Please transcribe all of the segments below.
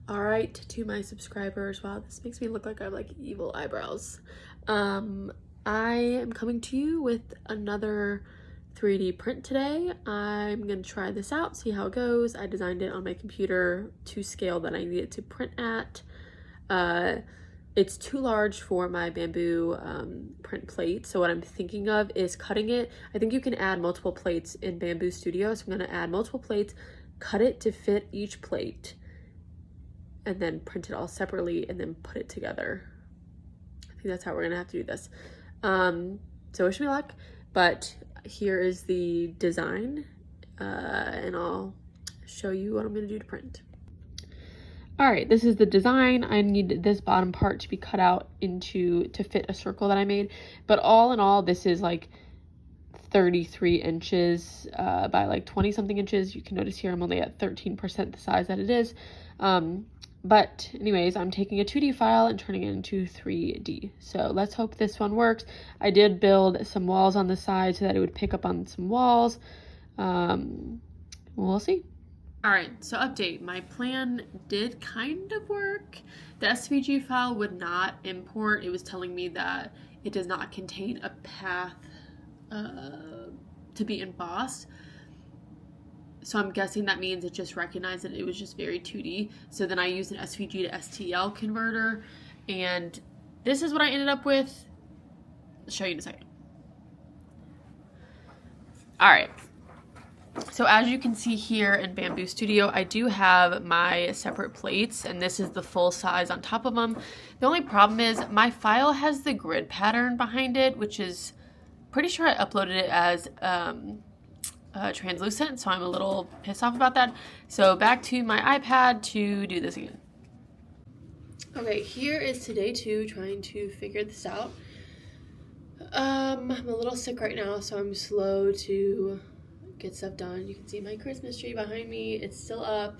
All right, to my subscribers, wow, this makes me look like I have like evil eyebrows. I am coming to you with another 3D print today. I'm gonna try this out, see how it goes. I designed it on my computer to scale that I need it to print at. It's too large for my Bambu print plate, so what I'm thinking of is cutting it. I think you can add multiple plates in Bambu Studio, so I'm gonna add multiple plates, cut it to fit each plate, and then print it all separately and then put it together. I think that's how we're gonna have to do this. So wish me luck, but here is the design, and I'll show you what I'm gonna do to print. All right, this is the design. I need this bottom part to be cut out to fit a circle that I made, but all in all, this is like 33 inches by like 20 something inches. You can notice here I'm only at 13% the size that it is. But anyways, I'm taking a 2D file and turning it into 3D. So let's hope this one works. I did build some walls on the side so that it would pick up on some walls. We'll see. All right, so update. My plan did kind of work. The SVG file would not import. It was telling me that it does not contain a path to be embossed. So I'm guessing that means it just recognized that it was just very 2D. So then I used an SVG to STL converter, and this is what I ended up with. I'll show you in a second. All right. So as you can see here in Bambu Studio, I do have my separate plates, and this is the full size on top of them. The only problem is my file has the grid pattern behind it, which is pretty sure I uploaded it as translucent, so I'm a little pissed off about that. So back to my iPad to do this again. Okay, here is today 2, trying to figure this out. I'm a little sick right now, so I'm slow to get stuff done. You can see my Christmas tree behind me. It's still up.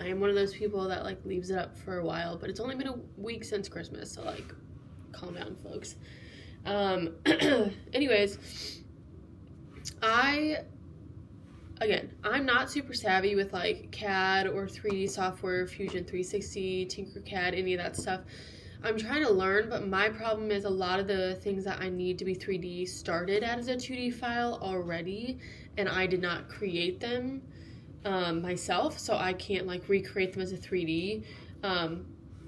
I am one of those people that like leaves it up for a while, but it's only been a week since Christmas, so like calm down, folks. Anyways, I'm not super savvy with like CAD or 3D software, Fusion 360, Tinkercad, any of that stuff. I'm trying to learn, but my problem is a lot of the things that I need to be 3D started as a 2D file already, and I did not create them myself, so I can't like recreate them as a 3D.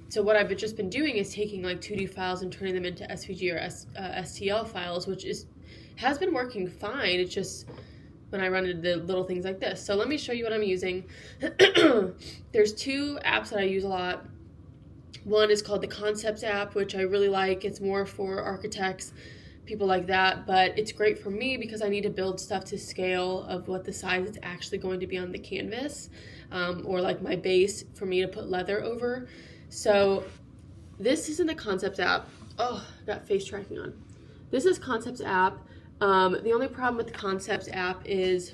So what I've just been doing is taking like 2D files and turning them into SVG or STL files, which has been working fine. It's just when I run into little things like this. So let me show you what I'm using. There's 2 apps that I use a lot. One is called the Concepts app, which I really like. It's more for architects, people like that, but it's great for me because I need to build stuff to scale of what the size is actually going to be on the canvas, or like my base for me to put leather over. So this is in the Concepts app. Oh, I got face tracking on. This is Concepts app. The only problem with the Concepts app is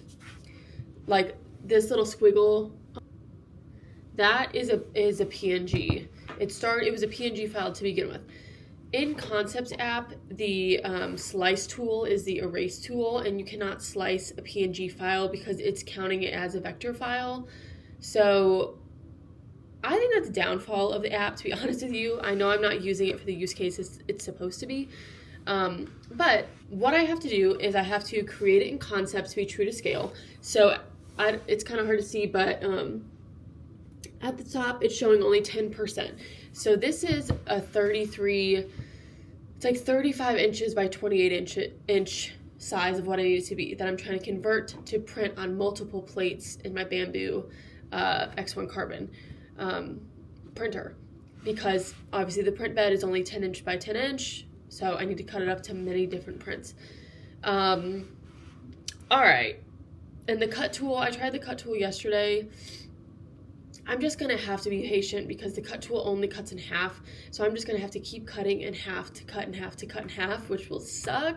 like this little squiggle. That is a PNG. It was a PNG file to begin with. In Concepts app, the slice tool is the erase tool, and you cannot slice a PNG file because it's counting it as a vector file. So I think that's a downfall of the app, to be honest with you. I know I'm not using it for the use cases it's supposed to be. But what I have to do is I have to create it in Concepts to be true to scale. So it's kind of hard to see, but at the top it's showing only 10%. So this is a 33, it's like 35 inches by 28 inch size of what I need it to be that I'm trying to convert to print on multiple plates in my Bambu X1 carbon printer, because obviously the print bed is only 10 inch by 10 inch. So I need to cut it up to many different prints. All right. And the cut tool, I tried the cut tool yesterday. I'm just gonna have to be patient because the cut tool only cuts in half. So I'm just gonna have to keep cutting in half to cut in half to cut in half, which will suck,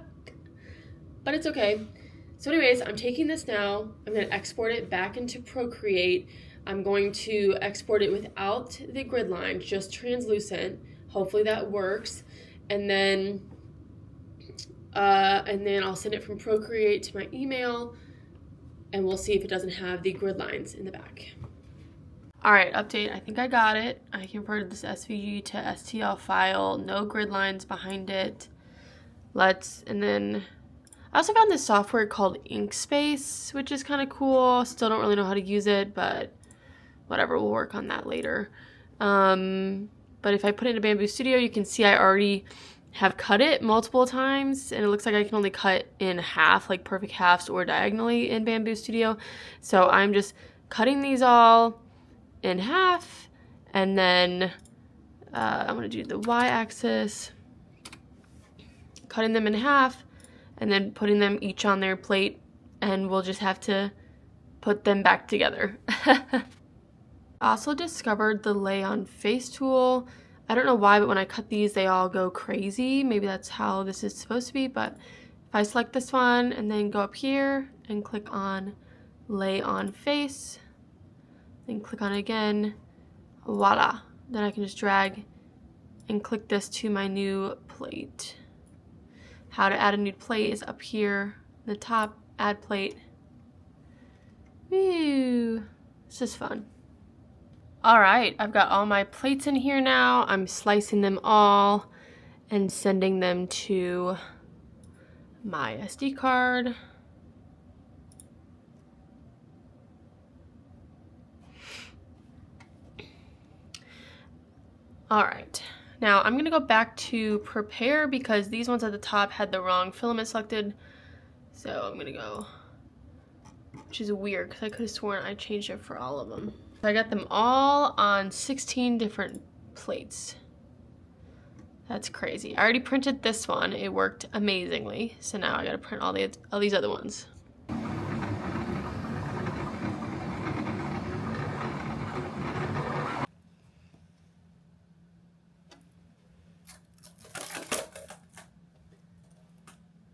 but it's okay. So anyways, I'm taking this now. I'm gonna export it back into Procreate. I'm going to export it without the grid lines, just translucent. Hopefully that works. And then I'll send it from Procreate to my email, and we'll see if it doesn't have the grid lines in the back. Alright, update. I think I got it. I converted this SVG to STL file. No grid lines behind it. And then I also found this software called Inkspace, which is kind of cool. Still don't really know how to use it, but whatever, we'll work on that later. But if I put it in Bambu Studio, you can see I already have cut it multiple times, and it looks like I can only cut in half, like perfect halves or diagonally in Bambu Studio. So I'm just cutting these all in half, and then I'm going to do the y-axis, cutting them in half, and then putting them each on their plate, and we'll just have to put them back together. I also discovered the lay on face tool. I don't know why, but when I cut these, they all go crazy. Maybe that's how this is supposed to be, but if I select this one and then go up here and click on lay on face, then click on it again, voila. Then I can just drag and click this to my new plate. How to add a new plate is up here, the top, add plate. Woo, this is fun. All right, I've got all my plates in here now. I'm slicing them all and sending them to my SD card. All right, now I'm gonna go back to prepare because these ones at the top had the wrong filament selected. So I'm gonna go, which is weird because I could have sworn I changed it for all of them. So I got them all on 16 different plates. That's crazy. I already printed this one. It worked amazingly. So now I gotta print all these other ones.